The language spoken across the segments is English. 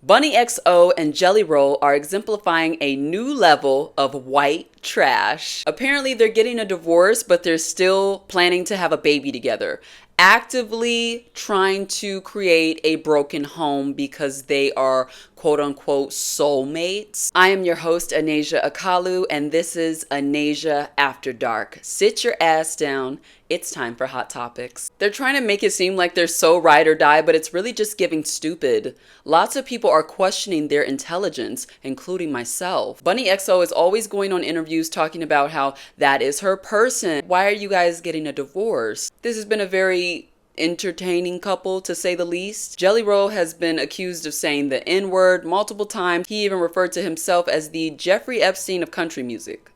Bunnie XO and Jelly Roll are exemplifying a new level of white trash. Apparently they're getting a divorce, but they're still planning to have a baby together. Actively trying to create a broken home because they are quote unquote soulmates. I am your host, Anazia Akalu, and this is Anazia After Dark. Sit your ass down. It's time for Hot Topics. They're trying to make it seem like they're so ride or die, but it's really just giving stupid. Lots of people are questioning their intelligence, including myself. Bunnie XO is always going on interviews talking about how that is her person. Why are you guys getting a divorce? This has been a very entertaining couple, to say the least. Jelly Roll has been accused of saying the N-word multiple times. He even referred to himself as the Jeffrey Epstein of country music.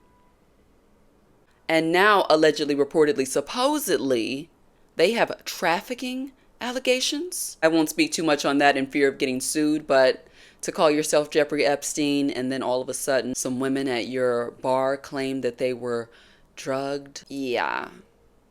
And now, allegedly, reportedly, supposedly, they have trafficking allegations. I won't speak too much on that in fear of getting sued, but to call yourself Jeffrey Epstein and then all of a sudden some women at your bar claim that they were drugged. Yeah.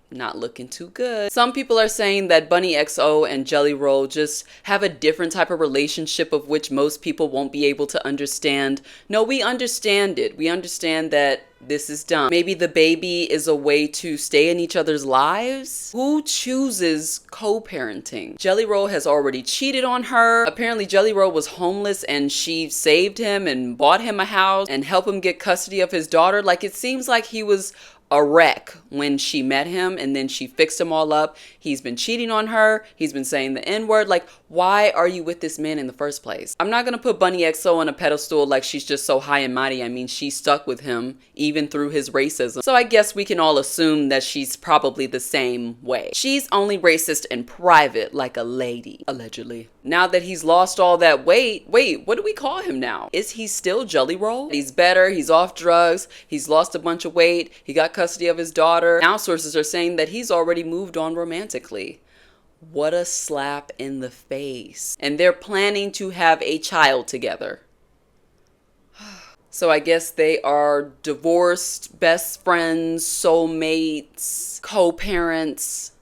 Not looking too good. Some people are saying that Bunnie XO and Jelly Roll just have a different type of relationship of which most people won't be able to understand. No, we understand it. We understand that this is dumb. Maybe the baby is a way to stay in each other's lives? Who chooses co-parenting? Jelly Roll has already cheated on her. Apparently Jelly Roll was homeless and she saved him and bought him a house and helped him get custody of his daughter. Like, it seems like he was a wreck when she met him and then she fixed him all up. He's been cheating on her. He's been saying the N-word. Like, why are you with this man in the first place? I'm not gonna put Bunnie XO on a pedestal like she's just so high and mighty. I mean, she stuck with him even through his racism. So I guess we can all assume that she's probably the same way. She's only racist in private, like a lady, allegedly. Now that he's lost all that weight, wait, what do we call him now? Is he still Jelly Roll? He's better, he's off drugs, he's lost a bunch of weight, he got custody of his daughter. Now sources are saying that he's already moved on romantically. What a slap in the face. And they're planning to have a child together. So I guess they are divorced, best friends, soulmates, co-parents,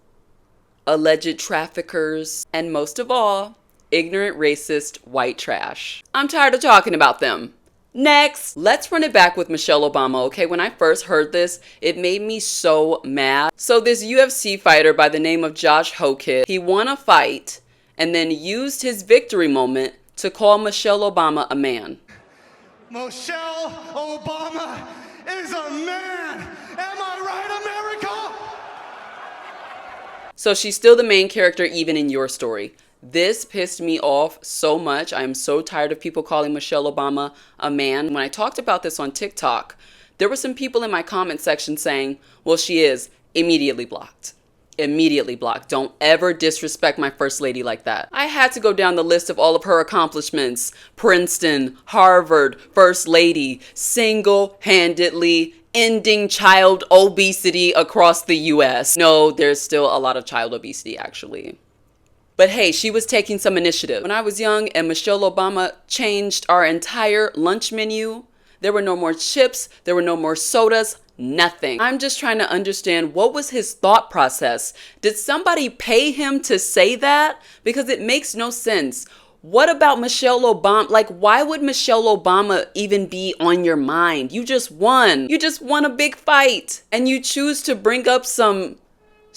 alleged traffickers, and most of all, ignorant, racist, white trash. I'm tired of talking about them. Next, let's run it back with Michelle Obama, okay? When I first heard this, it made me so mad. So this UFC fighter by the name of Josh Hokit, he won a fight and then used his victory moment to call Michelle Obama a man. Michelle Obama is a man. Am I right, America? So she's still the main character even in your story. This pissed me off so much. I am so tired of people calling Michelle Obama a man. When I talked about this on TikTok, there were some people in my comment section saying, well, she is. Immediately blocked. Immediately blocked. Don't ever disrespect my first lady like that. I had to go down the list of all of her accomplishments. Princeton, Harvard, first lady, single-handedly ending child obesity across the US. No, there's still a lot of child obesity actually. But hey, she was taking some initiative. When I was young and Michelle Obama changed our entire lunch menu, there were no more chips, there were no more sodas, nothing. I'm just trying to understand, what was his thought process? Did somebody pay him to say that? Because it makes no sense. What about Michelle Obama? Like, why would Michelle Obama even be on your mind? You just won. You just won a big fight. And you choose to bring up some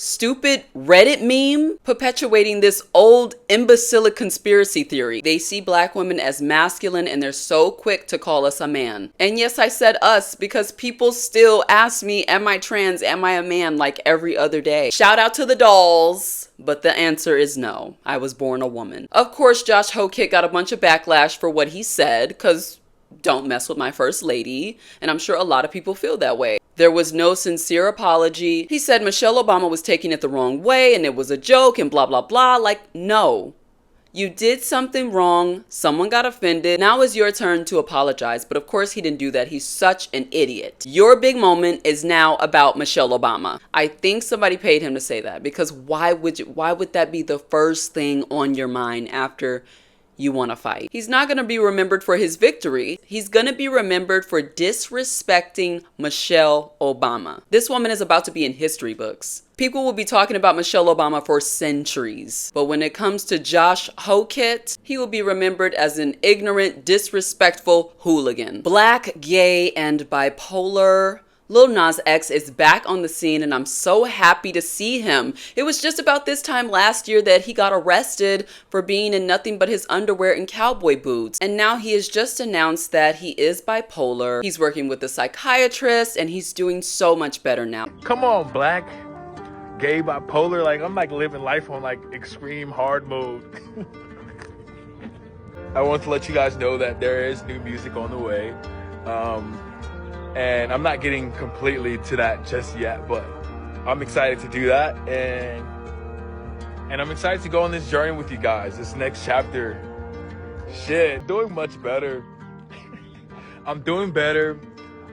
stupid Reddit meme perpetuating this old imbecilic conspiracy theory. They see black women as masculine and they're so quick to call us a man. And yes, I said us because people still ask me, am I trans? Am I a man? Like every other day. Shout out to the dolls. But the answer is no. I was born a woman. Of course, Josh Hokit got a bunch of backlash for what he said because don't mess with my first lady. And I'm sure a lot of people feel that way. There was no sincere apology. He said Michelle Obama was taking it the wrong way and it was a joke and blah, blah, blah. Like, no. You did something wrong. Someone got offended. Now it's your turn to apologize. But of course he didn't do that. He's such an idiot. Your big moment is now about Michelle Obama. I think somebody paid him to say that because why would that be the first thing on your mind after you want to fight. He's not going to be remembered for his victory. He's going to be remembered for disrespecting Michelle Obama. This woman is about to be in history books. People will be talking about Michelle Obama for centuries. But when it comes to Josh Hokett, he will be remembered as an ignorant, disrespectful hooligan. Black, gay, and bipolar. Lil Nas X is back on the scene and I'm so happy to see him. It was just about this time last year that he got arrested for being in nothing but his underwear and cowboy boots. And now he has just announced that he is bipolar. He's working with a psychiatrist and he's doing so much better now. Come on, black, gay, bipolar. Like, I'm like living life on like extreme hard mode. I want to let you guys know that there is new music on the way. And I'm not getting completely to that just yet, but I'm excited to do that. And I'm excited to go on this journey with you guys, this next chapter. Shit, doing much better. I'm doing better.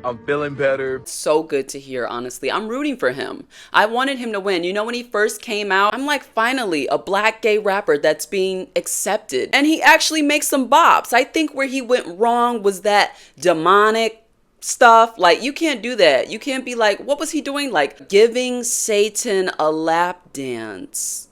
I'm feeling better. So good to hear, honestly. I'm rooting for him. I wanted him to win. You know, when he first came out, I'm like, finally, a black gay rapper that's being accepted. And he actually makes some bops. I think where he went wrong was that demonic stuff. Like, you can't do that. You can't be like, what was he doing? Like giving Satan a lap dance.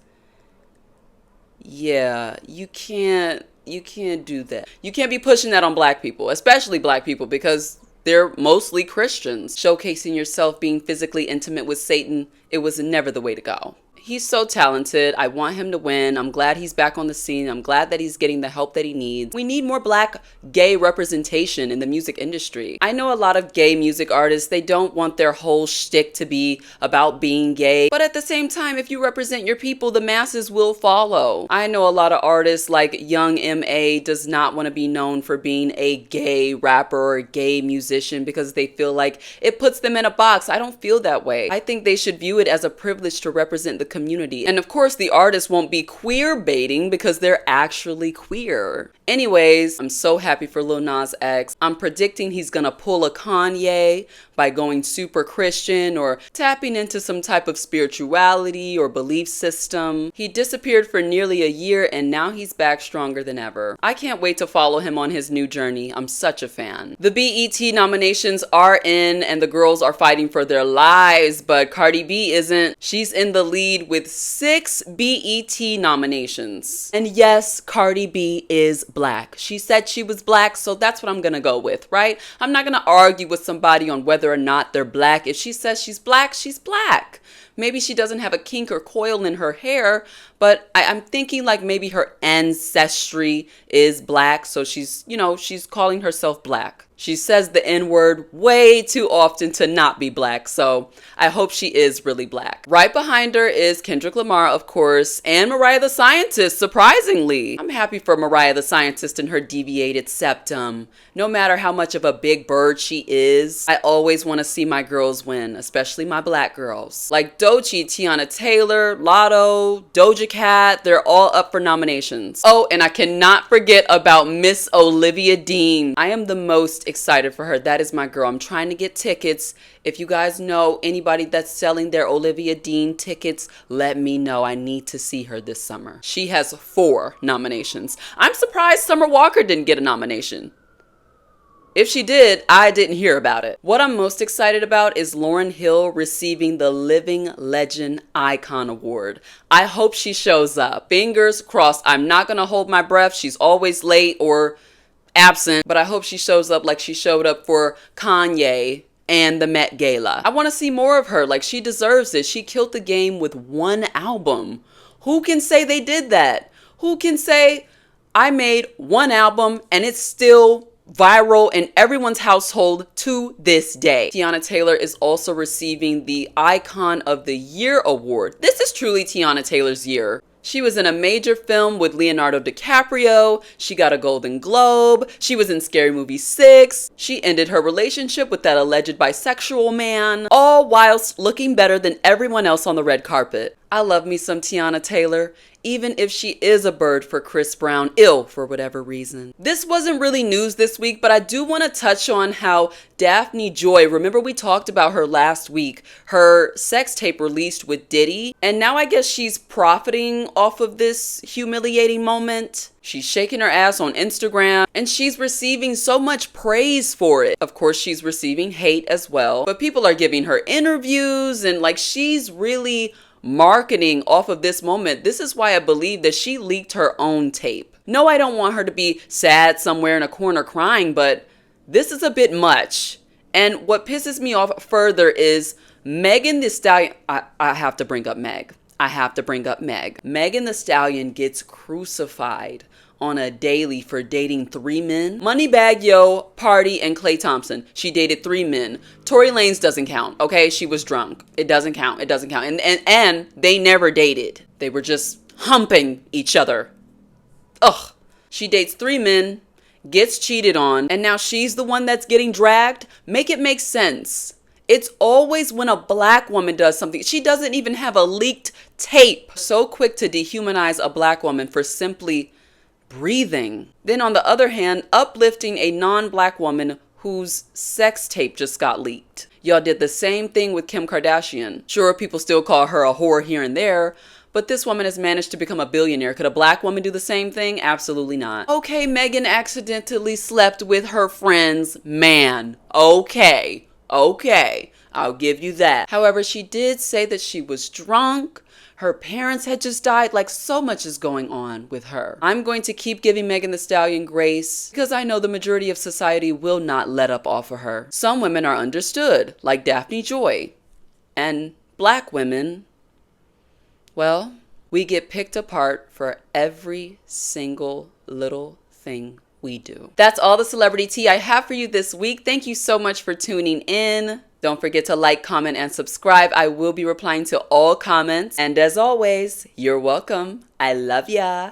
Yeah, you can't do that. You can't be pushing that on black people, especially black people, because they're mostly Christians. Showcasing yourself being physically intimate with Satan, it was never the way to go. He's so talented. I want him to win. I'm glad he's back on the scene. I'm glad that he's getting the help that he needs. We need more black gay representation in the music industry. I know a lot of gay music artists, they don't want their whole shtick to be about being gay. But at the same time, if you represent your people, the masses will follow. I know a lot of artists like Young M.A. does not want to be known for being a gay rapper or a gay musician because they feel like it puts them in a box. I don't feel that way. I think they should view it as a privilege to represent the community. And of course, the artists won't be queer baiting because they're actually queer. Anyways, I'm so happy for Lil Nas X. I'm predicting he's gonna pull a Kanye by going super Christian or tapping into some type of spirituality or belief system. He disappeared for nearly a year and now he's back stronger than ever. I can't wait to follow him on his new journey. I'm such a fan. The BET nominations are in and the girls are fighting for their lives, but Cardi B isn't. She's in the lead with 6 BET nominations. And yes, Cardi B is black. She said she was black, so that's what I'm gonna go with, right? I'm not gonna argue with somebody on whether or not they're black. If she says she's black, she's black. Maybe she doesn't have a kink or coil in her hair, but I'm thinking like maybe her ancestry is black, so she's, you know, she's calling herself black. She says the N-word way too often to not be black, so I hope she is really black. Right behind her is Kendrick Lamar, of course, and Mariah the Scientist, surprisingly. I'm happy for Mariah the Scientist and her deviated septum. No matter how much of a big bird she is, I always want to see my girls win, especially my black girls. Like Doechii, Tiana Taylor, Lotto, Doja Cat, they're all up for nominations. Oh, and I cannot forget about Miss Olivia Dean. I am the most excited for her. That is my girl. I'm trying to get tickets. If you guys know anybody that's selling their Olivia Dean tickets, let me know. I need to see her this summer. She has 4 nominations. I'm surprised Summer Walker didn't get a nomination. If she did, I didn't hear about it. What I'm most excited about is Lauryn Hill receiving the Living Legend Icon Award. I hope she shows up. Fingers crossed. I'm not gonna hold my breath. She's always late or absent, but I hope she shows up like she showed up for Kanye and the Met Gala. I want to see more of her. Like, she deserves it. She killed the game with 1 album. Who can say they did that? Who can say I made 1 album and it's still viral in everyone's household to this day? Tiana Taylor is also receiving the Icon of the Year award. This is truly Tiana Taylor's year. She was in a major film with Leonardo DiCaprio. She got a Golden Globe. She was in Scary Movie 6. She ended her relationship with that alleged bisexual man, all whilst looking better than everyone else on the red carpet. I love me some Tiana Taylor, even if she is a bird for Chris Brown, ill for whatever reason. This wasn't really news this week, but I do want to touch on how Daphne Joy, remember we talked about her last week, her sex tape released with Diddy, and now I guess she's profiting off of this humiliating moment. She's shaking her ass on Instagram, and she's receiving so much praise for it. Of course, she's receiving hate as well, but people are giving her interviews, and like, she's really marketing off of this moment. This is why I believe that she leaked her own tape. No, I don't want her to be sad somewhere in a corner crying, but this is a bit much. And what pisses me off further is Megan Thee Stallion. I have to bring up Meg. Megan Thee Stallion gets crucified on a daily for dating 3 men. Moneybagg Yo, Party, and Klay Thompson. She dated 3 men. Tory Lanez doesn't count, okay? She was drunk. It doesn't count. And they never dated. They were just humping each other. Ugh. She dates 3 men, gets cheated on, and now she's the one that's getting dragged? Make it make sense. It's always when a black woman does something. She doesn't even have a leaked tape. So quick to dehumanize a black woman for simply breathing. Then on the other hand, uplifting a non-black woman whose sex tape just got leaked. Y'all did the same thing with Kim Kardashian. Sure, people still call her a whore here and there, but this woman has managed to become a billionaire. Could a black woman do the same thing? Absolutely not. Okay, Megan accidentally slept with her friend's man. Okay, I'll give you that. However, she did say that she was drunk. Her parents had just died. Like, so much is going on with her. I'm going to keep giving Megan Thee Stallion grace because I know the majority of society will not let up off of her. Some women are understood, like Daphne Joy. And black women, well, we get picked apart for every single little thing we do. That's all the celebrity tea I have for you this week. Thank you so much for tuning in. Don't forget to like, comment, and subscribe. I will be replying to all comments. And as always, you're welcome. I love ya.